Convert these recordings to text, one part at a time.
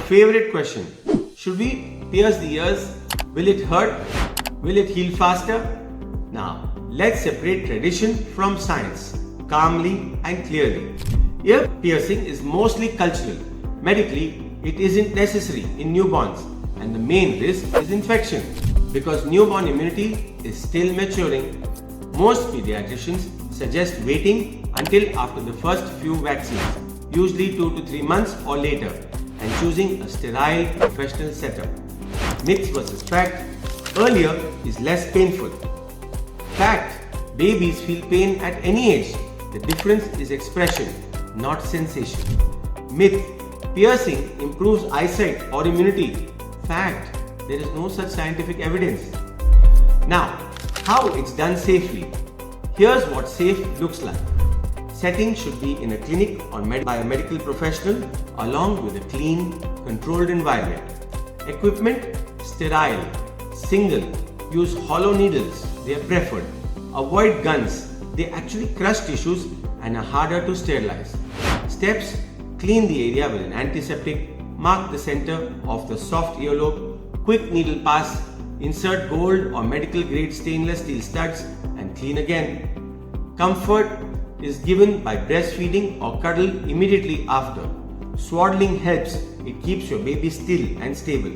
favorite question. Should we pierce the ears? Will it hurt? Will it heal faster? Now, let's separate tradition from science, calmly and clearly. Ear piercing is mostly cultural. Medically, it isn't necessary in newborns, and the main risk is infection. Because newborn immunity is still maturing, most pediatricians suggest waiting until after the first few vaccines, usually 2 to 3 months or later, and choosing a sterile professional setup. Myth versus fact: earlier is less painful. Fact: babies feel pain at any age. The difference is expression, not sensation. Myth: piercing improves eyesight or immunity. Fact: there is no such scientific evidence. Now, how it's done safely. Here's what safe looks like. Setting should be in a clinic or by a medical professional along with a clean, controlled environment. Equipment: sterile, single, use hollow needles, they are preferred. Avoid guns, they actually crush tissues and are harder to sterilize. Steps: clean the area with an antiseptic, mark the center of the soft earlobe, quick needle pass, insert gold or medical grade stainless steel studs and clean again. Comfort is given by breastfeeding or cuddle immediately after. Swaddling helps, it keeps your baby still and stable.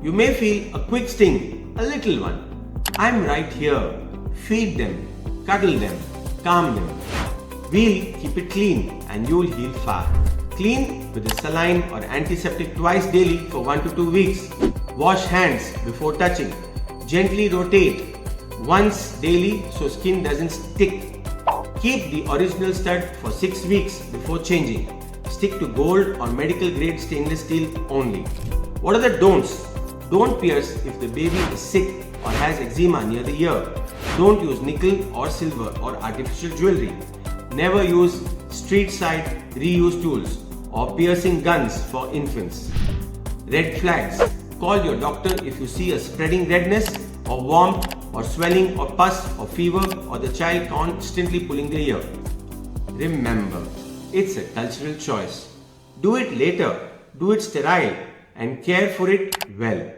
You may feel a quick sting, a little one. I'm right here. Feed them, cuddle them, calm them. We'll keep it clean and you'll heal fast. Clean with a saline or antiseptic twice daily for 1 to 2 weeks. Wash hands before touching. Gently rotate once daily so skin doesn't stick. Keep the original stud for 6 weeks before changing. Stick to gold or medical grade stainless steel only. What are the don'ts? Don't pierce if the baby is sick or has eczema near the ear. Don't use nickel or silver or artificial jewelry. Never use street side reuse tools or piercing guns for infants. Red flags. Call your doctor if you see a spreading redness or warmth or swelling or pus or fever or the child constantly pulling the ear. Remember, it's a cultural choice. Do it later, do it sterile and care for it well.